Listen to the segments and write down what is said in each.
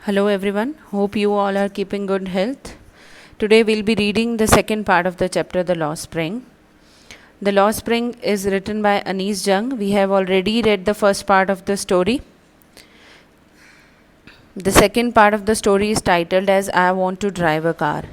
Hello everyone, hope you all are keeping good health. Today we'll be reading the second part of the chapter The Lost Spring. The Lost Spring is written by Anees Jung. We have already read the first part of the story. The second part of the story is titled as I Want to Drive a Car.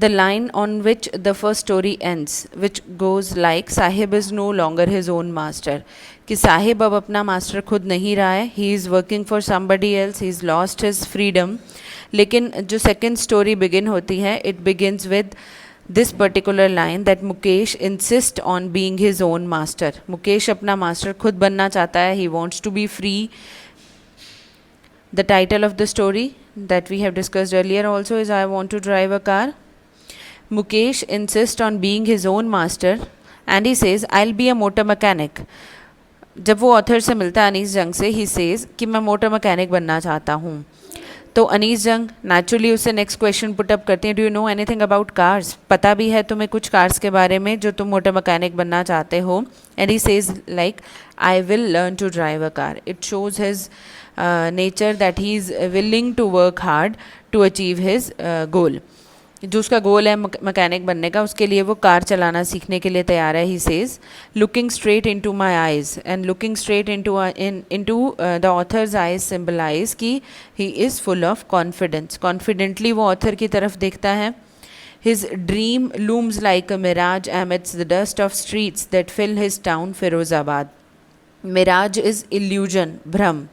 The line on which the first story ends, which goes like Sahib is no longer his own master, कि साहिब अब अपना master खुद नहीं रहा है, he is working for somebody else, he is lost his freedom. लेकिन जो second story begin होती है, it begins with this particular line that Mukesh insist on being his own master. Mukesh अपना मास्टर खुद बनना चाहता है, he wants to be free. The title of the story that we have discussed earlier also is I Want to Drive a Car. Mukesh insists on being his own master and he says I'll be a motor mechanic. जब वो author से मिलता है अनीस जंग से, he says कि मैं motor mechanic बनना चाहता हूँ. तो अनीस जंग नेचुरली उससे नेक्स्ट क्वेश्चन पुटअप करते हैं, do you know anything about cars? पता भी है तुम्हें कुछ कार्स के बारे में जो तुम मोटर मैकेनिक बनना चाहते हो? And he says like I will learn to drive a car. It shows his nature that he is willing to work hard to achieve his goal. जो उसका गोल है मैकेनिक बनने का, उसके लिए वो कार चलाना सीखने के लिए तैयार है. He says looking straight into my eyes, and looking straight into the author's eyes symbolize कि he is full of confidence. Confidently वो ऑथर की तरफ देखता है. His dream looms like a mirage amidst the dust of streets that fill his town Firozabad. Mirage is illusion, भ्रम.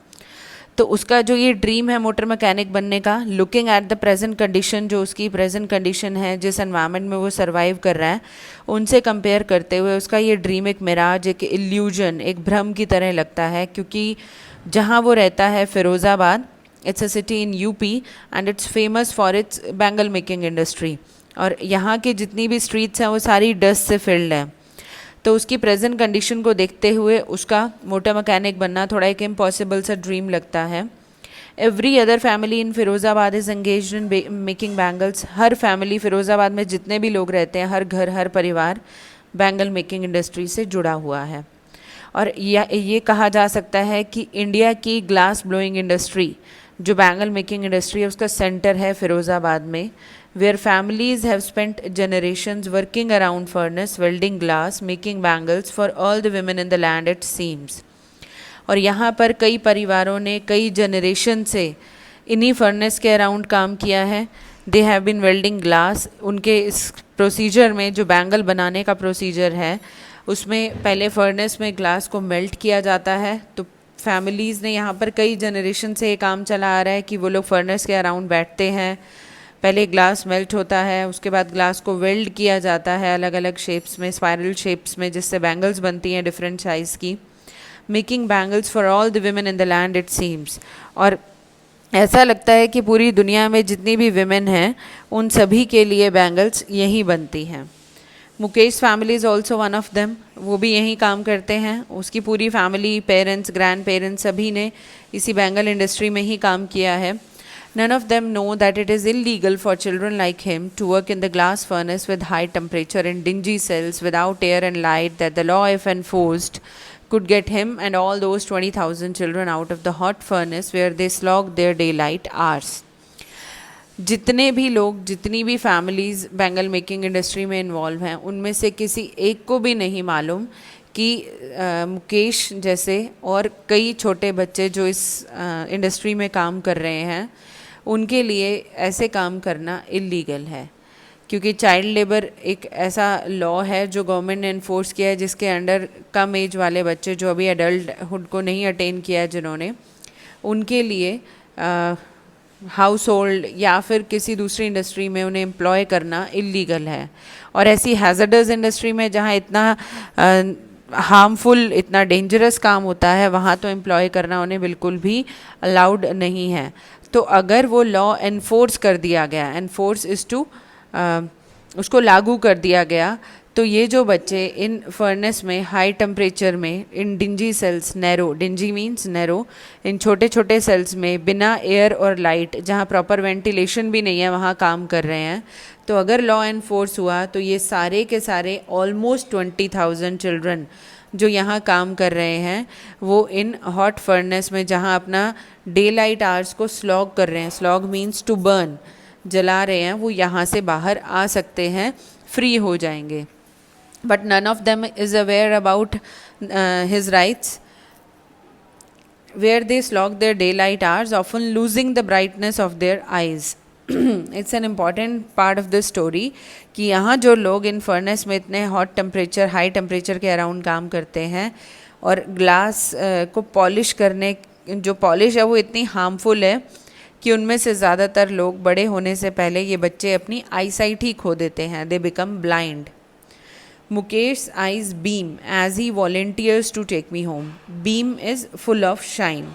तो उसका जो ये ड्रीम है मोटर मैकेनिक बनने का, looking at the present condition, जो उसकी प्रेजेंट कंडीशन है, जिस एनवायरनमेंट में वो सर्वाइव कर रहा है, उनसे कंपेयर करते हुए उसका ये ड्रीम एक मिराज, एक इल्यूजन, एक भ्रम की तरह लगता है. क्योंकि जहाँ वो रहता है Firozabad, it's a city in UP and it's famous for its bangle making industry. और यहाँ की जितनी भी स्ट्रीट्स हैं वो सारी डस्ट से फिल्ड है. तो उसकी प्रेजेंट कंडीशन को देखते हुए उसका मोटर मैकेनिक बनना थोड़ा एक इम्पॉसिबल सा ड्रीम लगता है. Every other family in Firozabad is engaged in making bangles. Her family Firozabad में जितने भी लोग रहते हैं, हर घर हर परिवार बैंगल मेकिंग इंडस्ट्री से जुड़ा हुआ है. और ये कहा जा सकता है कि इंडिया की ग्लास ब्लोइंग इंडस्ट्री, जो बैंगल मेकिंग इंडस्ट्री है, उसका सेंटर है फिरोज़ाबाद में, where families have spent generations working around furnace, welding glass, making bangles for all the women in the land it seems. और यहाँ पर कई परिवारों ने कई जनरेशन से इन्हीं फर्नेस के अराउंड काम किया है. They have been welding glass. उनके इस प्रोसीजर में, जो बैंगल बनाने का प्रोसीजर है, उसमें पहले फर्नेस में ग्लास को मेल्ट किया जाता है. तो फैमिलीज़ ने यहाँ पर कई जनरेशन से ये काम चला आ रहा है कि वो लोग फर्नेस के अराउंड बैठते हैं. पहले ग्लास मेल्ट होता है, उसके बाद ग्लास को वेल्ड किया जाता है अलग अलग शेप्स में, स्पाइरल शेप्स में, जिससे बैंगल्स बनती हैं डिफरेंट साइज़ की. Making bangles for all the women in the land it seems. और ऐसा लगता है कि पूरी दुनिया में जितनी भी विमेन हैं, उन सभी के लिए बैंगल्स यहीं बनती हैं. Mukesh family is also one of them. वो भी यहीं काम करते हैं. उसकी पूरी फैमिली, पेरेंट्स, ग्रैंड पेरेंट्स, सभी ने इसी बैंगल इंडस्ट्री में ही काम किया है. None of them know that it is illegal for children like him to work in the glass furnace with high temperature in dingy cells without air and light, that the law, if enforced, could get him and all those 20,000 children out of the hot furnace where they slog their daylight hours. जितने भी लोग, जितनी भी families bangle making industry में involve हैं, उनमें से किसी एक को भी नहीं मालूम कि मुकेश जैसे और कई छोटे बच्चे जो इस इंडस्ट्री में काम कर रहे हैं, उनके लिए ऐसे काम करना इलीगल है. क्योंकि चाइल्ड लेबर एक ऐसा लॉ है जो गवर्नमेंट ने इन्फोर्स किया है, जिसके अंडर कम एज वाले बच्चे जो अभी एडल्टहुड को नहीं अटेन किया है जिन्होंने, उनके लिए हाउस होल्ड या फिर किसी दूसरी इंडस्ट्री में उन्हें एम्प्लॉय करना इलीगल है. और ऐसी हैज़र्डस इंडस्ट्री में जहाँ इतना हार्मफुल, इतना डेंजरस काम होता है, वहाँ तो एम्प्लॉय करना उन्हें बिल्कुल भी अलाउड नहीं है. तो अगर वो लॉ एनफोर्स कर दिया गया, एनफोर्स इज़ टू, उसको लागू कर दिया गया, तो ये जो बच्चे इन फर्नेस में हाई टेम्परेचर में, in dingy cells, narrow, dingy means narrow, इन छोटे छोटे सेल्स में बिना एयर और लाइट, जहाँ प्रॉपर वेंटिलेशन भी नहीं है, वहाँ काम कर रहे हैं. तो अगर लॉ एनफोर्स हुआ तो ये सारे के सारे ऑलमोस्ट 20,000 चिल्ड्रन जो यहाँ काम कर रहे हैं वो इन हॉट फर्नेस में जहाँ अपना डे लाइट आवर्स को स्लॉग कर रहे हैं, स्लॉग मीन्स टू बर्न, जला रहे हैं, वो यहाँ से बाहर आ सकते हैं, फ्री हो जाएंगे. But none of them is aware about his rights, where they slog their daylight hours, often losing the brightness of their eyes. It's an important part of this story कि यहाँ जो लोग इन फर्नेस में इतने hot temperature, high temperature के around काम करते हैं और ग्लास को पॉलिश करने, जो पॉलिश है वो इतनी हार्मफुल है कि उनमें से ज़्यादातर लोग बड़े होने से पहले ये बच्चे अपनी आई साइट ही खो देते हैं. They become blind. Mukesh's eyes beam as he volunteers to take me home. Beam is full of shine.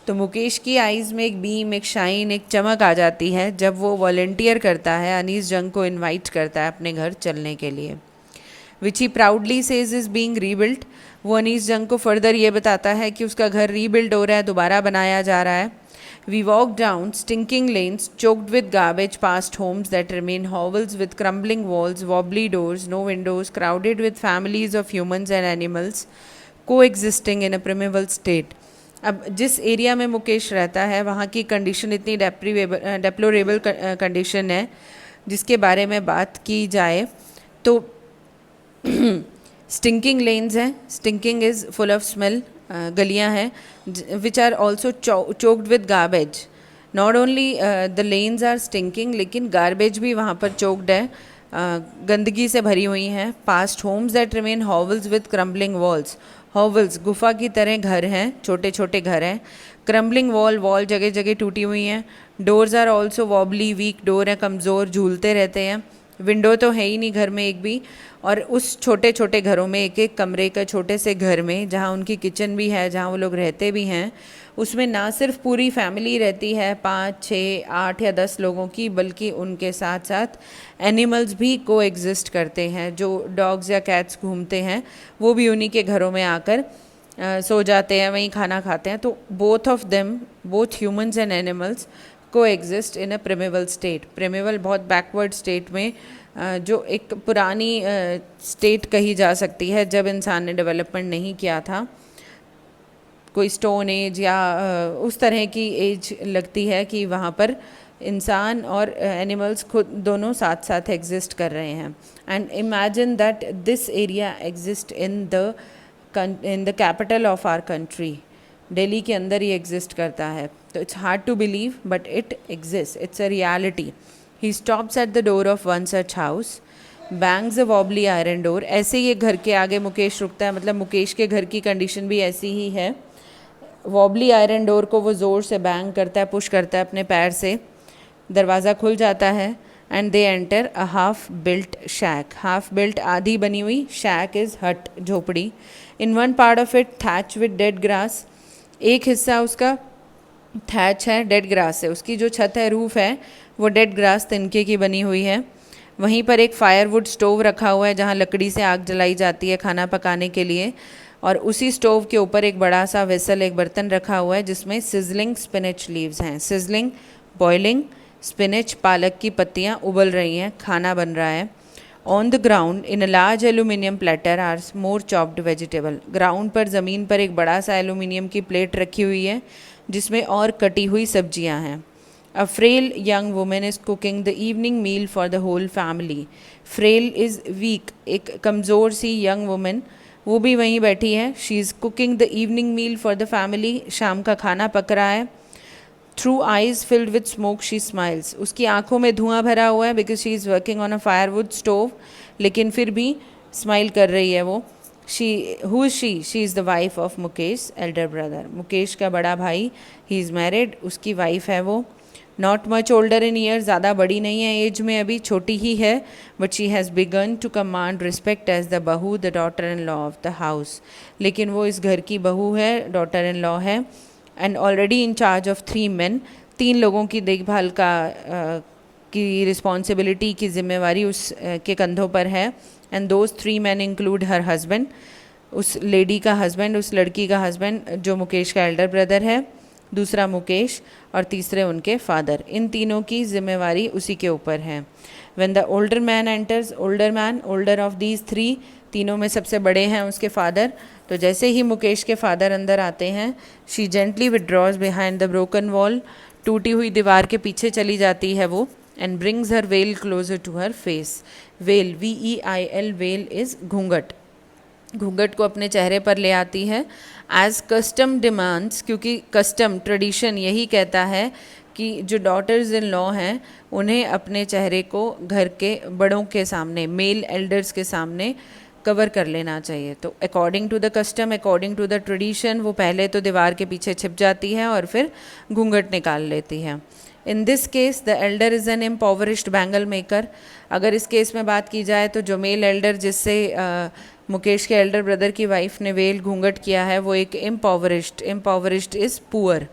तो मुकेश की आइज़ में एक बीम, एक शाइन, एक चमक आ जाती है जब वो वॉल्टियर करता है, अनीस जंग को इनवाइट करता है अपने घर चलने के लिए. Which he proudly says is being rebuilt. वो अनीस जंग को फर्दर ये बताता है कि उसका घर रीबिल्ड हो रहा है, दोबारा बनाया जा रहा है. We walked down stinking lanes choked with garbage past homes that remain hovels with crumbling walls, wobbly doors, no windows, crowded with families of humans and animals coexisting in a primeval state. अब जिस area में मुकेश रहता है वहाँ की condition इतनी deplorable condition है जिसके बारे में बात की जाए तो स्टिंकिंग लेन्स हैं. Stinking is full of smell. गलियाँ हैं which are also choked with garbage. Not only the lanes are stinking, लेकिन गार्बेज भी वहाँ पर चोक्ड है, गंदगी से भरी हुई हैं. Past homes that remain hovels with crumbling walls. Hovels गुफा की तरह घर हैं, छोटे छोटे घर हैं. क्रम्बलिंग वॉल जगह जगह टूटी हुई हैं. Doors are also wobbly, weak door है, कमज़ोर, झूलते रहते हैं. विंडो तो है ही नहीं घर में एक भी. और उस छोटे छोटे घरों में, एक एक कमरे का छोटे से घर में जहाँ उनकी किचन भी है, जहाँ वो लोग रहते भी हैं, उसमें ना सिर्फ पूरी फैमिली रहती है 5, 6, 8 या 10 लोगों की, बल्कि उनके साथ साथ एनिमल्स भी को एग्जिस्ट करते हैं. जो डॉग्स या कैट्स घूमते हैं वो भी उन्हीं के घरों में आकर सो जाते हैं, वहीं खाना खाते हैं. तो both of them, both humans and animals को एग्जिस्ट इन अ प्रिमेवल स्टेट. प्रिमेवल बहुत बैकवर्ड स्टेट में, जो एक पुरानी स्टेट कही जा सकती है जब इंसान ने डेवलपमेंट नहीं किया था. कोई स्टोन एज या उस तरह की एज लगती है कि वहाँ पर इंसान और एनिमल्स खुद दोनों साथ साथ एग्जिस्ट कर रहे हैं. And imagine that this area exist in the capital of our country. Delhi के अंदर ही एग्जिस्ट करता है. तो it's hard to believe but it exist. It's a reality. He stops at the door of one such house, bangs a wobbly iron door. ऐसे ही घर के आगे मुकेश रुकता है, मतलब मुकेश के घर की कंडीशन भी ऐसी ही है. वॉबली आयरन डोर को वो ज़ोर से बैंग करता है, पुश करता है अपने पैर से. दरवाज़ा खुल जाता है and they enter a half built shack. Half built आधी बनी हुई, शैक इज़ हट, झोपड़ी. In one part of it thatch with dead grass. एक हिस्सा उसका थैच है, डेड ग्रास है. उसकी जो छत है, रूफ है, वो डेड ग्रास तिनके की बनी हुई है. वहीं पर एक फायरवुड स्टोव रखा हुआ है जहाँ लकड़ी से आग जलाई जाती है खाना पकाने के लिए. और उसी स्टोव के ऊपर एक बड़ा सा वेसल, एक बर्तन रखा हुआ है जिसमें सिजलिंग स्पिनच लीव्स हैं. सिजलिंग, बॉइलिंग, स्पिनच, पालक की पत्तियाँ उबल रही हैं, खाना बन रहा है. On the ground in a large aluminium platter are more chopped vegetable. Ground पर, ज़मीन पर एक बड़ा सा एल्यूमिनियम की प्लेट रखी हुई है जिसमें और कटी हुई सब्जियां हैं. A frail young woman is cooking the evening meal for the whole family. Frail is weak. एक कमज़ोर सी young woman, वो भी वहीं बैठी है. She is cooking the evening meal for the family. शाम का खाना पक रहा है. Through eyes filled with smoke she smiles. उसकी आँखों में धुआं भरा हुआ है because she is working on a firewood stove. लेकिन फिर भी स्माइल कर रही है वो. Who is she? She is the wife of Mukesh, elder brother. Mukesh का बड़ा भाई, he is married. उसकी वाइफ है वो. Not much older in year, ज़्यादा बड़ी नहीं है एज में, अभी छोटी ही है. But she has begun to command respect as the bahu, the daughter in law of the house. लेकिन वो इस घर की बहू है, डॉटर इन लॉ है. And already in charge of 3 men. 3 लोगों की देखभाल की रिस्पॉन्सिबिलिटी की जिम्मेवारी उस के कंधों पर है. And those 3 men include her husband, उस लेडी का हस्बैंड, उस लड़की का हस्बैंड जो मुकेश का एल्डर ब्रदर है. दूसरा मुकेश और तीसरे उनके फादर। इन तीनों की जिम्मेवारी उसी के ऊपर है। When the older man enters, older man, older of these three, तीनों में सबसे बड़े हैं उसके फादर। तो जैसे ही मुकेश के फादर अंदर आते हैं, she gently withdraws behind the broken wall, टूटी हुई दीवार के पीछे चली जाती है वो, and brings her veil closer to her face. Veil, VEIL, veil is घूंघट। घूंघट को अपने चेहरे पर ले आती है। एज कस्टम डिमांड्स, क्योंकि कस्टम, ट्रेडिशन यही कहता है कि जो डॉटर्स इन लॉ हैं उन्हें अपने चेहरे को घर के बड़ों के सामने, मेल एल्डर्स के सामने कवर कर लेना चाहिए। तो according to the custom, according to the tradition, वो पहले तो दीवार के पीछे छिप जाती है और फिर घूंघट निकाल लेती है। In this case the elder is an impoverished bangle maker. अगर इस केस में बात की जाए तो जो मेल एल्डर जिससे मुकेश के एल्डर ब्रदर की वाइफ ने वेल घूंघट किया है, वो एक इम्पॉवरिश्ड इज़ पुअर,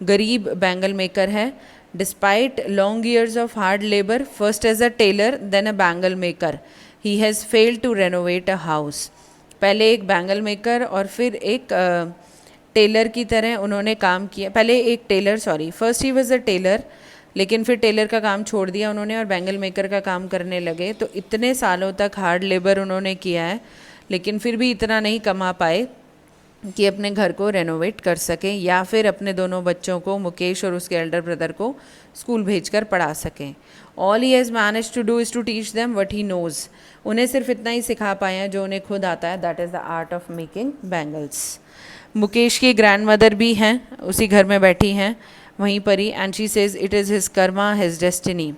गरीब बैंगल मेकर है। Despite long years of hard labour, first as a tailor then a bangle maker, he has failed to renovate a house. पहले एक बैंगल मेकर और फिर एक टेलर की तरह उन्होंने काम किया। पहले एक tailor, first he was a tailor, लेकिन फिर टेलर का काम छोड़ दिया उन्होंने और बैंगल मेकर का काम करने लगे। तो इतने सालों तक हार्ड लेबर उन्होंने किया है, लेकिन फिर भी इतना नहीं कमा पाए कि अपने घर को रेनोवेट कर सकें या फिर अपने दोनों बच्चों को, मुकेश और उसके एल्डर ब्रदर को, स्कूल भेजकर पढ़ा सकें। All he has manage to do is to teach them what he knows. उन्हें सिर्फ इतना ही सिखा पाए हैं जो उन्हें खुद आता है, that is the art of making bangles. Mukesh की ग्रैंड मदर भी हैं, उसी घर में बैठी हैं वहीं पर ही, and she says it is his karma, his destiny.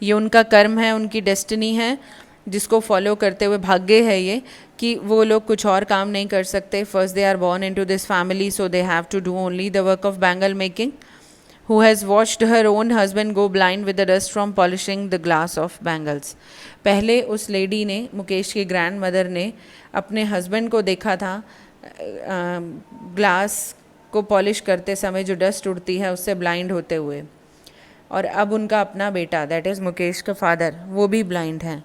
ये उनका कर्म है, उनकी डेस्टिनी है, जिसको फॉलो करते हुए, भाग्य है ये कि वो लोग कुछ और काम नहीं कर सकते। First they are born into this family, so they have to do only the work of bangle making. Who has watched her own husband go blind with the dust from polishing the glass of bangles। पहले उस lady ने, मुकेश की grand mother ने, अपने husband को देखा था glass को पॉलिश करते समय जो डस्ट उड़ती है उससे ब्लाइंड होते हुए, और अब उनका अपना बेटा, दैट इज़ मुकेश का फादर, वो भी ब्लाइंड हैं।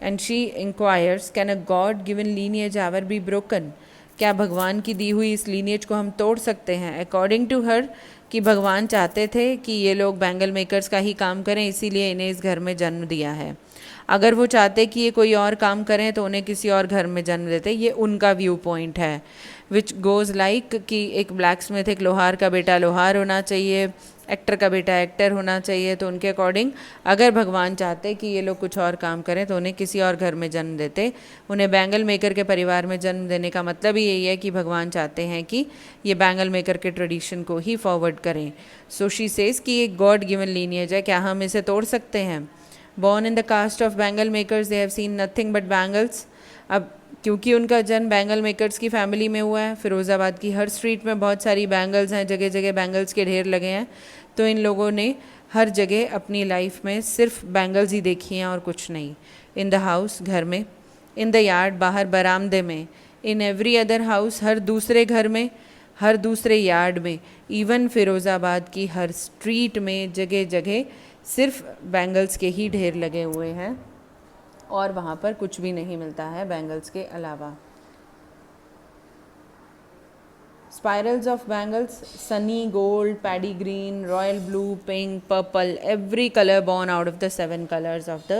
And she enquires, can a God given lineage ever be broken. क्या भगवान की दी हुई इस लीनिएज को हम तोड़ सकते हैं? अकॉर्डिंग टू हर, कि भगवान चाहते थे कि ये लोग बैंगल मेकर्स का ही काम करें, इसीलिए इन्हें इस घर में जन्म दिया है। अगर वो चाहते कि ये कोई और काम करें तो उन्हें किसी और घर में जन्म देते। ये उनका व्यू पॉइंट है, विच गोज़ लाइक कि एक ब्लैक स्मिथ, एक लोहार का बेटा लोहार होना चाहिए, एक्टर का बेटा एक्टर होना चाहिए। तो उनके अकॉर्डिंग अगर भगवान चाहते कि ये लोग कुछ और काम करें तो उन्हें किसी और घर में जन्म देते। उन्हें बैंगल मेकर के परिवार में जन्म देने का मतलब ही यही है कि भगवान चाहते हैं कि ये बैंगल मेकर के ट्रेडिशन को ही फॉरवर्ड करें। सो शी सेज कि एक गॉड गिवन लीनिएज है, क्या हम इसे तोड़ सकते हैं? Born in the caste of bangle makers, they have seen nothing but bangles. अब क्योंकि उनका जन्म बैंगल मेकर्स की फैमिली में हुआ है, फिरोज़ाबाद की हर स्ट्रीट में बहुत सारी बैंगल्स हैं, जगह जगह बैंगल्स के ढेर लगे हैं, तो इन लोगों ने हर जगह अपनी लाइफ में सिर्फ बैंगल्स ही देखी हैं और कुछ नहीं। इन द हाउस, घर में, इन द यार्ड, बाहर बरामदे में, इन एवरी अदर हाउस, हर दूसरे घर में, हर दूसरे यार्ड में, इवन फिरोज़ाबाद की हर स्ट्रीट में, जगह जगह सिर्फ बैंगल्स के ही ढेर लगे हुए हैं और वहाँ पर कुछ भी नहीं मिलता है बैंगल्स के अलावा। Spirals of bangles, sunny gold, paddy green, royal blue, pink, purple, every color born out of the 7 colors of the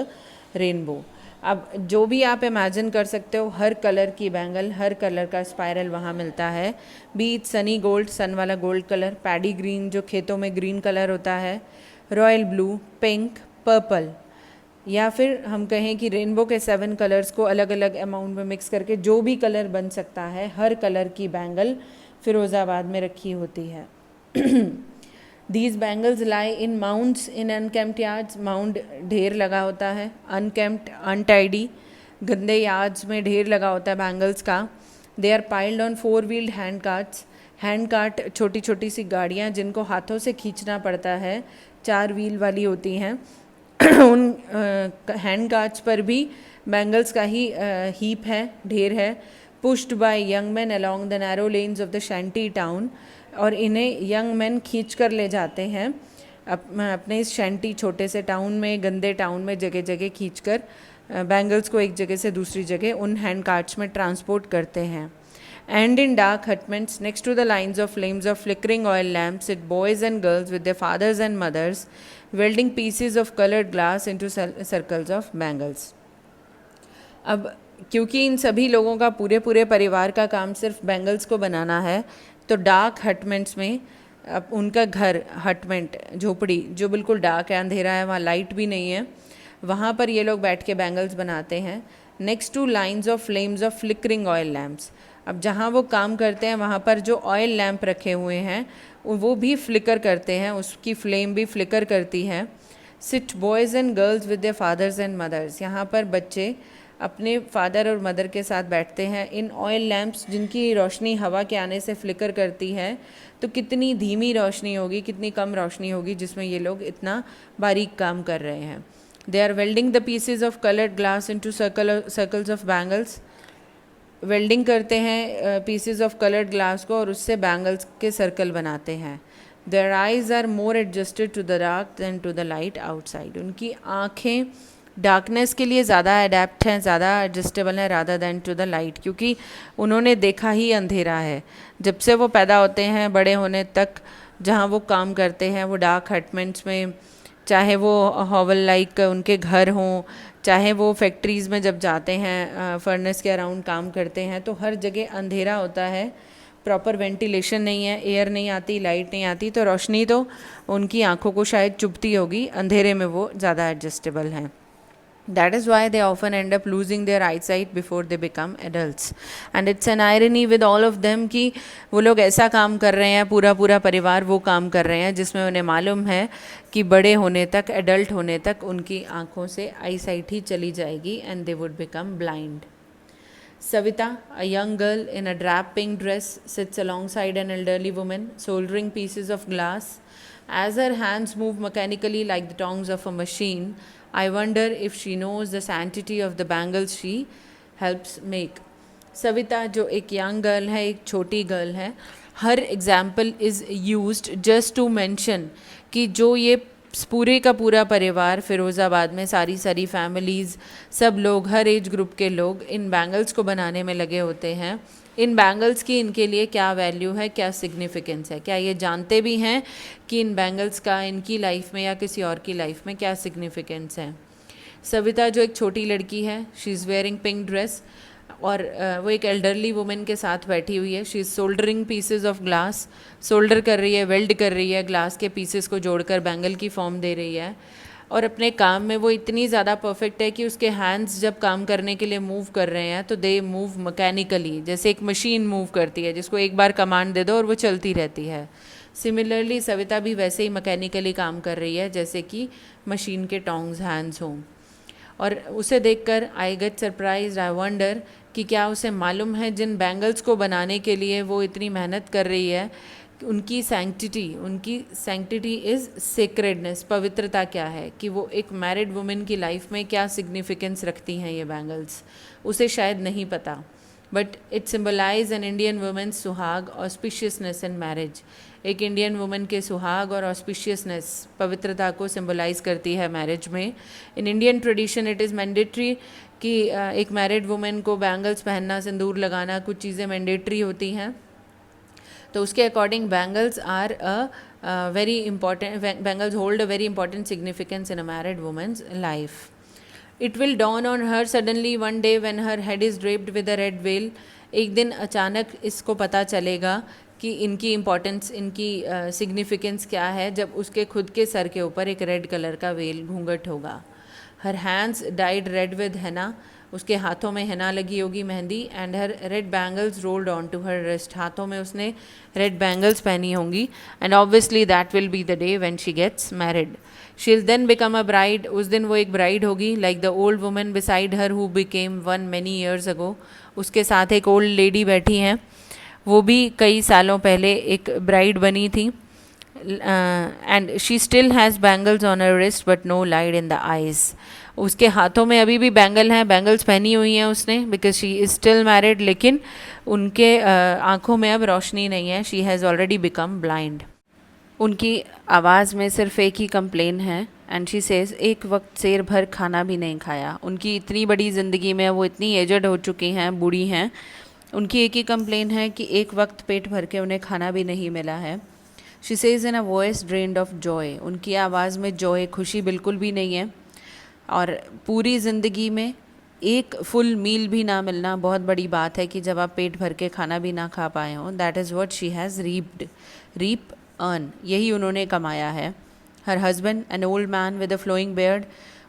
rainbow। अब जो भी आप इमेजिन कर सकते हो, हर कलर की बैंगल, हर कलर का स्पायरल वहाँ मिलता है। बीच सनी गोल्ड, सन वाला गोल्ड कलर, पैडी ग्रीन जो खेतों में ग्रीन कलर होता है, रॉयल ब्लू, पिंक, पर्पल, या फिर हम कहें कि रेनबो के 7 कलर्स को अलग अलग अमाउंट में मिक्स करके जो भी कलर बन सकता है, हर कलर की बैंगल फिरोज़ाबाद में रखी होती है। These bangles lie in mounds in unkempt yards. Mound ढेर लगा होता है, अनकेम्प्ड अनटाइडी, गंदे यार्ड्स में ढेर लगा होता है बैंगल्स का। They are piled on 4 wheeled hand carts. Hand cart छोटी छोटी सी गाड़ियाँ जिनको हाथों से खींचना पड़ता है, 4 व्हील वाली होती हैं। उन हैंड कार्ट्स पर भी बैंगल्स का ही हीप है, ढेर है। Pushed by young man along the narrow lanes of the shanty town, और इन्हें यंग मैन खींच कर ले जाते हैं अपने इस शैंटी छोटे से टाउन में, गंदे टाउन में, जगह जगह खींच कर बैंगल्स को एक जगह से दूसरी जगह उन हैंड कार्ट्स में ट्रांसपोर्ट करते हैं। And in dark hutments, next to the lines of flames of flickering oil lamps, sit boys and girls with their fathers and mothers, welding pieces of colored glass into circles of bangles. अब क्योंकि इन सभी लोगों का पूरे पूरे परिवार का काम सिर्फ बैंगल्स को बनाना है, तो डार्क हटमेंट्स में अब उनका घर, हटमेंट झोपड़ी जो बिल्कुल डार्क है, अंधेरा है, वहाँ लाइट भी नहीं है, वहाँ पर ये लोग बैठ के बैंगल्स बनाते हैं. Next two lines of flames of flickering oil lamps. अब जहाँ वो काम करते हैं वहाँ पर जो ऑयल लैम्प रखे हुए हैं वो भी फ्लिकर करते हैं, उसकी फ्लेम भी फ्लिकर करती है. Sit boys and girls with their fathers and mothers. यहाँ पर बच्चे अपने फादर और मदर के साथ बैठते हैं इन ऑयल लैम्प्स जिनकी रोशनी हवा के आने से फ्लिकर करती है. तो कितनी धीमी रोशनी होगी, कितनी कम रोशनी होगी जिसमें ये लोग इतना बारीक काम कर रहे हैं. They are welding the pieces of coloured glass into circles of bangles. Welding करते हैं पीसेज ऑफ कलर्ड ग्लास को और उससे बैंगल्स के सर्कल बनाते हैं. Their eyes are more adjusted to the dark than to the light outside. उनकी आँखें डार्कनेस के लिए ज़्यादा अडेप्ट हैं, ज़्यादा एडजस्टेबल हैं rather than to the light, क्योंकि उन्होंने देखा ही अंधेरा है. जब से वो पैदा होते हैं बड़े होने तक जहाँ वो काम करते हैं वो डार्क हटमेंट्स में, चाहे वो हॉवल लाइक उनके घर हों, चाहे वो फैक्ट्रीज़ में जब जाते हैं फर्नेस के अराउंड काम करते हैं, तो हर जगह अंधेरा होता है, प्रॉपर वेंटिलेशन नहीं है, एयर नहीं आती, लाइट नहीं आती, तो रोशनी तो उनकी आंखों को शायद चुभती होगी, अंधेरे में वो ज़्यादा एडजस्टेबल हैं. That is why they often end up losing their eyesight before they become adults. And it's an irony with all of them कि वो लोग ऐसा काम कर रहे हैं, पूरा पूरा परिवार वो काम कर रहे हैं जिसमें उन्हें मालूम है कि बड़े होने तक, एडल्ट होने तक उनकी आँखों से आईसाइट ही चली जाएगी and they would become blind. Savita, a young girl in a drab pink dress, sits alongside an elderly woman soldering pieces of glass. As her hands move mechanically like the tongs of a machine, I wonder if she knows the sanctity of the bangles she helps make. Savita जो एक young girl है, एक छोटी girl है, her example is used just to mention कि जो ये पूरे का पूरा परिवार फ़िरोज़ाबाद में सारी फैमिलीज़, सब लोग, हर एज ग्रुप के लोग इन बैंगल्स को बनाने में लगे होते हैं. इन बैंगल्स की इनके लिए क्या वैल्यू है, क्या सिग्निफिकेंस है, क्या ये जानते भी हैं कि इन बैंगल्स का इनकी लाइफ में या किसी और की लाइफ में क्या सिग्निफिकेंस है. सविता जो एक छोटी लड़की है, she is wearing pink dress, और वो एक एल्डरली वुमेन के साथ बैठी हुई है. She is soldering pieces of glass, solder कर रही है, वेल्ड कर रही है, ग्लास के पीसेस को जोड़कर बैंगल की फॉर्म दे रही है. और अपने काम में वो इतनी ज़्यादा परफेक्ट है कि उसके हैंड्स जब काम करने के लिए मूव कर रहे हैं तो दे मूव मैकेनिकली, जैसे एक मशीन मूव करती है जिसको एक बार कमांड दे दो और वो चलती रहती है. सिमिलरली सविता भी वैसे ही मैकेनिकली काम कर रही है जैसे कि मशीन के टोंग्स हैंड्स हों. और उसे देखकर I get surprise, I wonder कि क्या उसे मालूम है जिन बैंगल्स को बनाने के लिए वो इतनी मेहनत कर रही है, उनकी सैंक्टिटी इज़ सेक्रेडनेस, पवित्रता क्या है, कि वो एक मैरिड वुमेन की लाइफ में क्या सिग्निफिकेंस रखती हैं ये बैंगल्स, उसे शायद नहीं पता. But it symbolise an Indian women suhag, auspiciousness in marriage. एक इंडियन वुमेन के सुहाग और ऑस्पिशियसनेस, पवित्रता को सिम्बलाइज करती है मैरिज में. In Indian tradition it is mandatory कि एक मैरिड वुमेन को बैंगल्स पहनना, सिंदूर लगाना, कुछ चीज़ें मैंडेटरी होती हैं. तो उसके according bangles are a very important, bangles hold a very important significance in a married women's life. It will dawn on her suddenly one day when her head is draped with a red veil. एक दिन अचानक इसको पता चलेगा कि इनकी importance, इनकी significance क्या है, जब उसके खुद के सर के ऊपर एक रेड कलर का वेल, घूंघट होगा. Her hands dyed red with henna, उसके हाथों में हेना लगी होगी, मेहंदी. And her red bangles rolled on to her wrist, हाथों में उसने रेड बैंगल्स पहनी होंगी. And obviously that will be the day when she gets married. She will then become a bride, उस दिन वो एक ब्राइड होगी, like the old women beside her who became one many years ago. उसके साथ एक ओल्ड लेडी बैठी हैं, वो भी कई सालों पहले एक ब्राइड बनी थी. And she still has bangles on her wrist but no light in the eyes. उसके हाथों में अभी भी बैंगल हैं, बैंगल्स पहनी हुई हैं उसने, because she is still married, लेकिन उनके आँखों में अब रोशनी नहीं है. She has already become blind. उनकी आवाज़ में सिर्फ एक ही कंप्लेन है, एंड शी सेज एक वक्त शेर भर खाना भी नहीं खाया. उनकी इतनी बड़ी ज़िंदगी में वो इतनी एजड हो चुकी हैं, बूढ़ी हैं, उनकी एक ही कंप्लेन है कि एक वक्त पेट भर के उन्हें खाना भी नहीं मिला है। She says in a voice drained of Joy, उनकी आवाज़ में जॉय, खुशी बिल्कुल भी नहीं है। और पूरी ज़िंदगी में एक फुल मील भी ना मिलना बहुत बड़ी बात है कि जब आप पेट भर के खाना भी ना खा पाए हों। That is what she has reap earn, यही उन्होंने कमाया है। Her husband an old man with a flowing beard,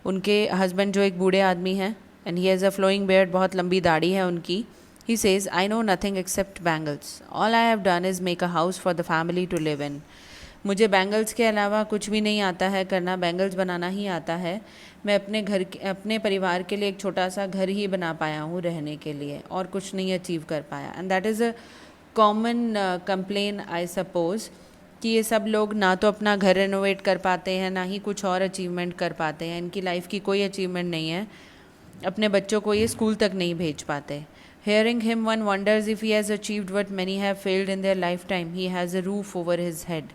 उनके हस्बैंड जो एक बूढ़े आदमी हैं, and he has a flowing beard, बहुत लंबी दाढ़ी है उनकी। He says I know nothing except bangles, all I have done is make a house for the family to live in. मुझे बैंगल्स के अलावा कुछ भी नहीं आता है करना, बैंगल्स बनाना ही आता है। मैं अपने परिवार के लिए एक छोटा सा घर ही बना पाया हूँ रहने के लिए, और कुछ नहीं अचीव कर पाया। And that is a common complain I suppose, कि ये सब लोग ना तो अपना घर रेनोवेट कर पाते हैं, ना ही कुछ और अचीवमेंट कर पाते हैं। इनकी लाइफ की कोई अचीवमेंट नहीं है, अपने बच्चों को ये स्कूल तक नहीं भेज पाते। Hearing him, one wonders if he has achieved what many have failed in their lifetime. He has a roof over his head.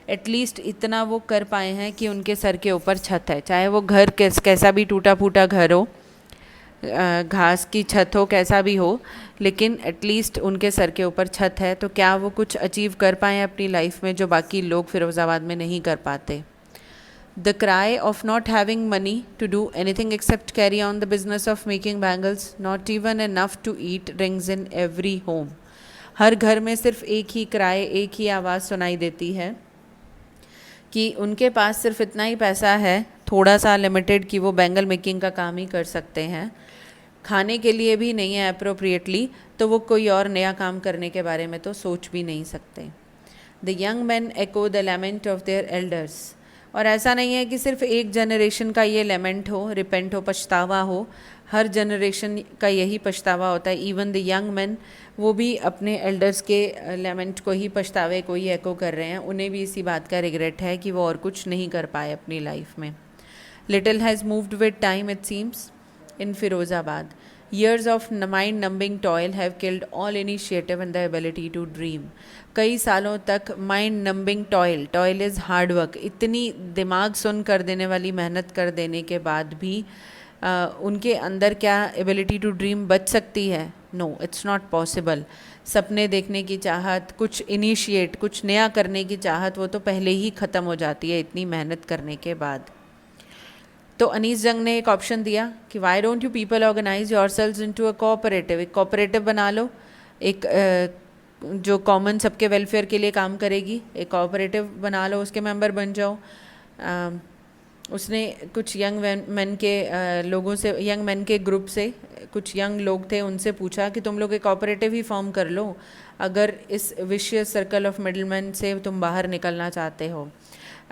At least इतना वो कर पाए हैं कि उनके सर के ऊपर छत है, चाहे वो घर कैसा भी टूटा फूटा घर हो, घास की छत हो, कैसा भी हो, लेकिन एटलीस्ट उनके सर के ऊपर छत है। तो क्या वो कुछ अचीव कर पाए अपनी लाइफ में जो बाकी लोग फिरोज़ाबाद में नहीं कर पाते। The cry of not having money to do anything except carry on the business of making bangles, not even enough to eat, rings in every home. हर घर में सिर्फ एक ही क्राई, एक ही आवाज़ सुनाई देती है कि उनके पास सिर्फ इतना ही पैसा है, थोड़ा सा लिमिटेड, कि वो बैंगल मेकिंग का काम ही कर सकते हैं। खाने के लिए भी नहीं है अप्रोप्रिएटली, तो वो कोई और नया काम करने के बारे में तो सोच भी नहीं सकते। The young man echo the lament of their elders, और ऐसा नहीं है कि सिर्फ एक जनरेशन का ये लेमेंट हो, रिपेंट हो, पछतावा हो, हर जनरेशन का यही पछतावा होता है। इवन द यंग मैन, वो भी अपने एल्डर्स के लेमेंट को ही, पछतावे को ही एको कर रहे हैं। उन्हें भी इसी बात का रिग्रेट है कि वो और कुछ नहीं कर पाए अपनी लाइफ में। Little has moved with time it seems in Firozabad, years of mind numbing toil have killed all initiative and the ability to dream. कई सालों तक mind numbing toil is hard work, इतनी दिमाग सुन कर देने वाली मेहनत कर देने के बाद भी उनके अंदर क्या एबिलिटी टू ड्रीम बच सकती है? No, it's not possible. सपने देखने की चाहत, कुछ इनिशिएट, कुछ नया करने की चाहत, वो तो पहले ही ख़त्म हो जाती है इतनी मेहनत करने के बाद। तो अनीस जंग ने एक ऑप्शन दिया कि why don't you people organise your sales into a cooperative, एक कोऑपरेटिव बना लो, एक जो कॉमन सबके वेलफेयर के लिए काम करेगी, एक कोऑपरेटिव बना लो, उसके मेंबर बन जाओ। उसने कुछ यंग मैन के लोगों से, यंग मैन के ग्रुप से कुछ यंग लोग थे, उनसे पूछा कि तुम लोग एक कोऑपरेटिव ही फॉर्म कर लो अगर इस विशियस सर्कल ऑफ मिडलमैन से तुम बाहर निकलना चाहते हो।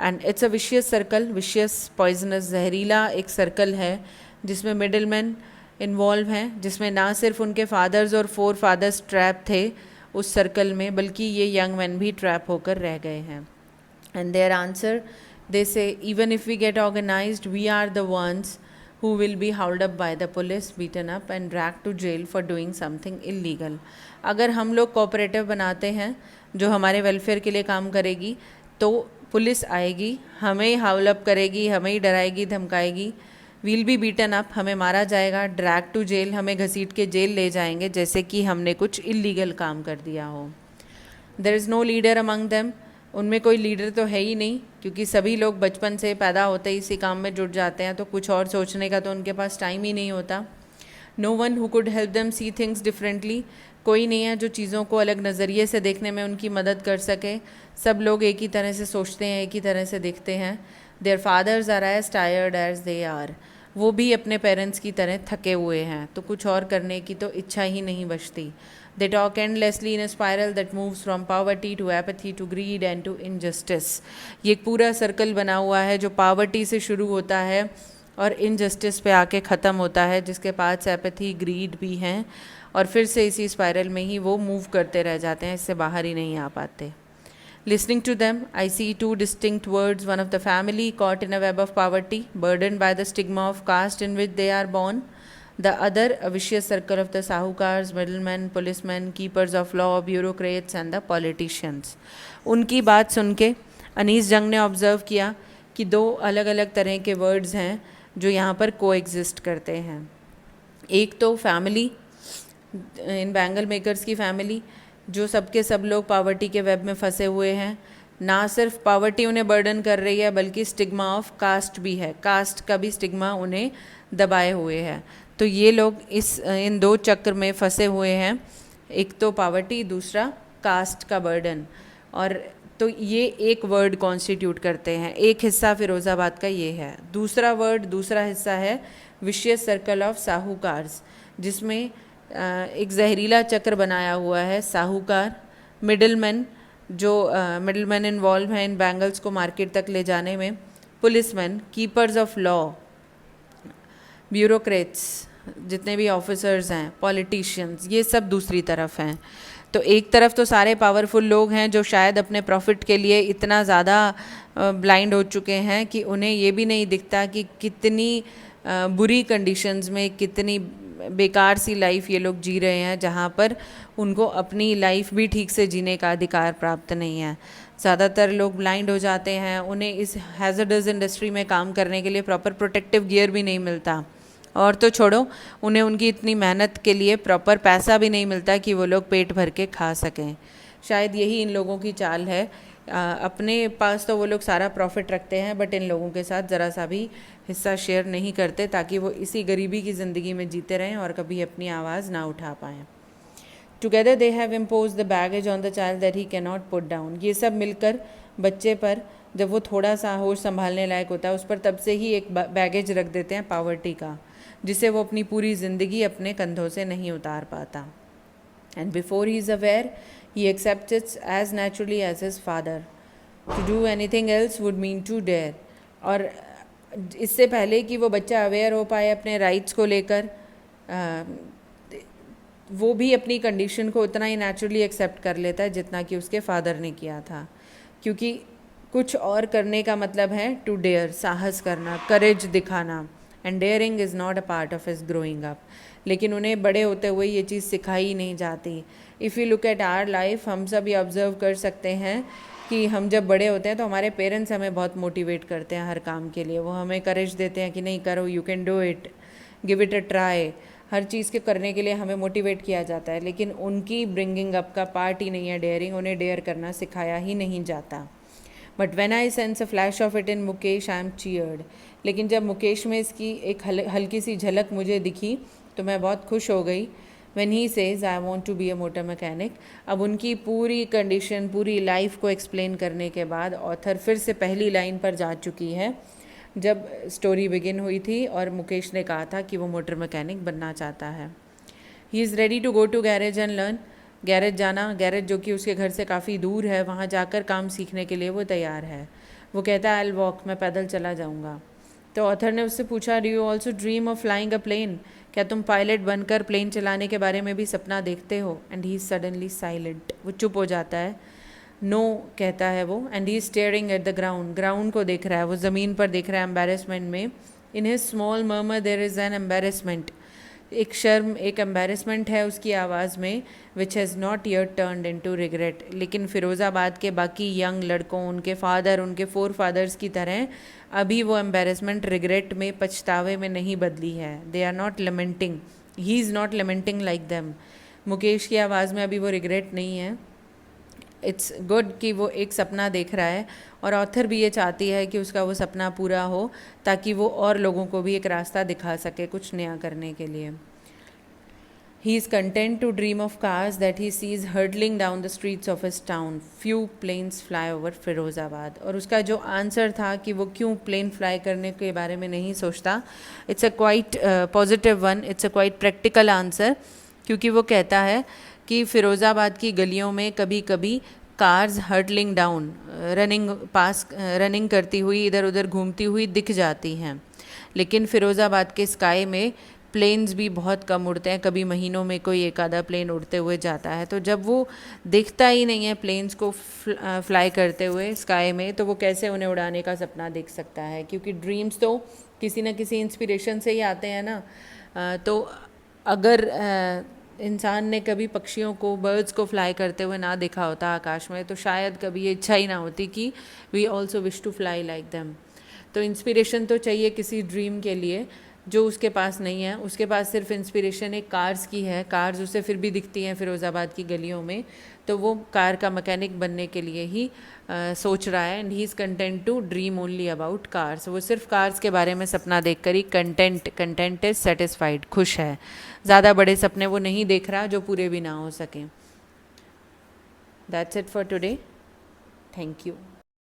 And it's a vicious circle, vicious poisonous, जहरीला एक सर्कल है जिसमें मिडलमैन इन्वॉल्व हैं, जिसमें ना सिर्फ उनके फादर्स और फोर फादर्स ट्रैप थे उस सर्कल में, बल्कि ये यंग मैन भी ट्रैप होकर रह गए हैं। And there answer, they say even if we get organised we are the ones who will be hauled up by the police, beaten up and dragged to jail for doing something illegal. अगर हम लोग cooperative बनाते हैं जो हमारे welfare के लिए काम करेगी, तो पुलिस आएगी, हमें हाउल अप करेगी, हमें ही डराएगी, धमकाएगी, वील बी बीटन अप, हमें मारा जाएगा, ड्रैग टू जेल, हमें घसीट के जेल ले जाएंगे जैसे कि हमने कुछ इलीगल काम कर दिया हो। There is no leader among them, उनमें कोई लीडर तो है ही नहीं, क्योंकि सभी लोग बचपन से पैदा होते ही इसी काम में जुट जाते हैं, तो कुछ और सोचने का तो उनके पास टाइम ही नहीं होता। No one who could help them see things differently, कोई नहीं है जो चीज़ों को अलग नज़रिए से देखने में उनकी मदद कर सके। सब लोग एक ही तरह से सोचते हैं, एक ही तरह से दिखते हैं। Their fathers are as tired as they are, वो भी अपने पेरेंट्स की तरह थके हुए हैं, तो कुछ और करने की तो इच्छा ही नहीं बचती। They talk endlessly in a spiral that moves from poverty to apathy to greed and to injustice. ये एक पूरा सर्कल बना हुआ है जो पावर्टी से शुरू होता है और इनजस्टिस पे आके ख़त्म होता है, जिसके पास एपैथी, ग्रीड भी हैं, और फिर से इसी स्पायरल में ही वो मूव करते रह जाते हैं, इससे बाहर ही नहीं आ पाते। Listening to them, I see two distinct words, one of the family caught in a web of poverty, burdened by the stigma of caste in which they are born. The other, a vicious circle of the sahukars, middlemen, policemen, keepers of law, bureaucrats and the politicians. उनकी बात सुन के अनीस जंग ने observe किया कि दो अलग अलग तरह के वर्ड्स हैं जो यहाँ पर कोएग्जिस्ट करते हैं। एक तो फैमिली, इन बैंगल मेकर्स की फैमिली, जो सबके सब लोग पावर्टी के वेब में फंसे हुए हैं। ना सिर्फ पावर्टी उन्हें बर्डन कर रही है, बल्कि स्टिग्मा ऑफ कास्ट भी है, कास्ट का भी स्टिग्मा उन्हें दबाए हुए है। तो ये लोग इन दो चक्र में फंसे हुए हैं, एक तो पावर्टी, दूसरा कास्ट का बर्डन। और तो ये एक वर्ड कॉन्स्टिट्यूट करते हैं, एक हिस्सा फिरोज़ाबाद का ये है। दूसरा हिस्सा है विशियस सर्कल ऑफ साहूकार्स, जिसमें एक जहरीला चक्र बनाया हुआ है। साहूकार, मिडलमैन, जो मिडलमैन इन्वॉल्व हैं इन बैंगल्स को मार्केट तक ले जाने में, policeman, keepers of law, bureaucrats, जितने भी ऑफिसर्स हैं, पॉलिटिशियंस, ये सब दूसरी तरफ हैं। तो एक तरफ तो सारे पावरफुल लोग हैं जो शायद अपने प्रॉफिट के लिए इतना ज़्यादा ब्लाइंड हो चुके हैं कि उन्हें ये भी नहीं दिखता कि कितनी बुरी कंडीशंस में, कितनी बेकार सी लाइफ ये लोग जी रहे हैं, जहाँ पर उनको अपनी लाइफ भी ठीक से जीने का अधिकार प्राप्त नहीं है। ज़्यादातर लोग ब्लाइंड हो जाते हैं, उन्हें इस हैज़र्डस इंडस्ट्री में काम करने के लिए प्रॉपर प्रोटेक्टिव गियर भी नहीं मिलता, और तो छोड़ो, उन्हें उनकी इतनी मेहनत के लिए प्रॉपर पैसा भी नहीं मिलता कि वो लोग पेट भर के खा सकें। शायद यही इन लोगों की चाल है। अपने पास तो वो लोग सारा प्रॉफिट रखते हैं, बट इन लोगों के साथ ज़रा सा भी हिस्सा शेयर नहीं करते, ताकि वो इसी गरीबी की ज़िंदगी में जीते रहें और कभी अपनी आवाज़ ना उठा पाएँ। Together they have impose the baggage on the child that he can not put down. ये सब मिलकर बच्चे पर, जब वो थोड़ा सा होश संभालने लायक होता है, उस पर तब से ही एक बैगेज रख देते हैं पावर्टी का, जिसे वो अपनी पूरी ज़िंदगी अपने कंधों से नहीं उतार पाता। And before he is aware, he accepts it's as naturally as his father. To do anything else would mean to dare. और इससे पहले कि वो बच्चा अवेयर हो पाए अपने राइट्स को लेकर, वो भी अपनी कंडीशन को उतना ही नेचुरली एक्सेप्ट कर लेता है जितना कि उसके फादर ने किया था, क्योंकि कुछ और करने का मतलब है टू डेयर, साहस करना, करेज दिखाना, and daring is not a part of his growing up. लेकिन उन्हें बड़े होते हुए ये चीज़ सिखाई नहीं जाती। If you look at our life, हम सब ये ऑब्ज़र्व कर सकते हैं कि हम जब बड़े होते हैं तो हमारे पेरेंट्स हमें बहुत मोटिवेट करते हैं हर काम के लिए। वो हमें करेज देते हैं कि नहीं करो, you can do it, give it a try. हर चीज़ के करने के लिए हमें मोटिवेट किया जाता है, लेकिन उनकी ब्रिंगिंग अप का पार्ट ही नहीं है डेयरिंग। उन्हें डेयर करना सिखाया ही नहीं जाता। But when I sense a flash of it in Mukesh, I am cheered. लेकिन जब मुकेश में इसकी एक हल्की सी झलक मुझे दिखी तो मैं बहुत खुश हो गई। When he says I want to be a motor mechanic, अब उनकी पूरी कंडीशन, पूरी लाइफ को एक्सप्लेन करने के बाद ऑथर फिर से पहली लाइन पर जा चुकी है, जब स्टोरी बिगिन हुई थी और मुकेश ने कहा था कि वो मोटर मैकेनिक बनना चाहता है। He is ready to go to garage and learn. Garage जाना, गैरेज जो कि उसके घर से काफ़ी दूर है, वहाँ जाकर काम सीखने के लिए वो तैयार है। वो कहता है आई विल वॉक, मैं पैदल चला जाऊँगा। तो ऑथर ने उससे पूछा, do you also dream of flying a plane? क्या तुम पायलट बनकर प्लेन चलाने के बारे में भी सपना देखते हो? And he is suddenly silent. वो चुप हो जाता है। नो कहता है वो, and he is staring at the ground. Ground को देख रहा है, वो ज़मीन पर देख रहा है एम्बेरसमेंट में। In his small murmur there is an embarrassment. एक शर्म, एक एम्बेरसमेंट है उसकी आवाज़ में, which has not yet turned into regret. लेकिन फिरोज़ाबाद के बाकी यंग लड़कों, उनके फादर, उनके फोर फादर्स की तरह अभी वो एम्बेरसमेंट रिग्रेट में, पछतावे में नहीं बदली है। They are not lamenting, he is not lamenting like them. Mukesh की आवाज़ में अभी वो रिग्रेट नहीं है। इट्स गुड कि वो एक सपना देख रहा है, और ऑथर भी ये चाहती है कि उसका वो सपना पूरा हो, ताकि वो और लोगों को भी एक रास्ता दिखा सके कुछ नया करने के लिए। He is content to dream of cars that he sees hurtling down the streets of his town. Few planes fly over Firozabad. और उसका जो आंसर था कि वो क्यों प्लेन फ्लाई करने के बारे में नहीं सोचता, it's a quite positive one, it's a quite practical answer. क्योंकि वो कहता है कि फ़िरोज़ाबाद की गलियों में कभी कभी कार्स हर्टलिंग डाउन, रनिंग करती हुई, इधर उधर घूमती हुई दिख जाती हैं। लेकिन फ़िरोज़ाबाद के स्काई में प्लेन्स भी बहुत कम उड़ते हैं, कभी महीनों में कोई एक आधा प्लेन उड़ते हुए जाता है। तो जब वो दिखता ही नहीं है प्लेन्स को फ्लाई करते हुए स्काई में, तो वो कैसे उन्हें उड़ाने का सपना देख सकता है? क्योंकि ड्रीम्स तो किसी न किसी इंस्पिरेशन से ही आते हैं ना। तो अगर इंसान ने कभी पक्षियों को, बर्ड्स को फ्लाई करते हुए ना देखा होता आकाश में, तो शायद कभी ये इच्छा ही ना होती कि we also wish to fly like them. तो इंस्पिरेशन तो चाहिए किसी ड्रीम के लिए, जो उसके पास नहीं है, उसके पास सिर्फ इंस्पिरेशन एक कार्स की है, कार्स उसे फिर भी दिखती हैं फिरोज़ाबाद की गलियों में, तो वो कार का मैकेनिक बनने के लिए ही सोच रहा है, and he is content to dream only about cars. वो सिर्फ कार्स के बारे में सपना देख कर ही कंटेंट इज सेटिस्फाइड, खुश है, ज़्यादा बड़े सपने वो नहीं देख रहा जो पूरे भी ना हो सकें। That's it for today, thank you.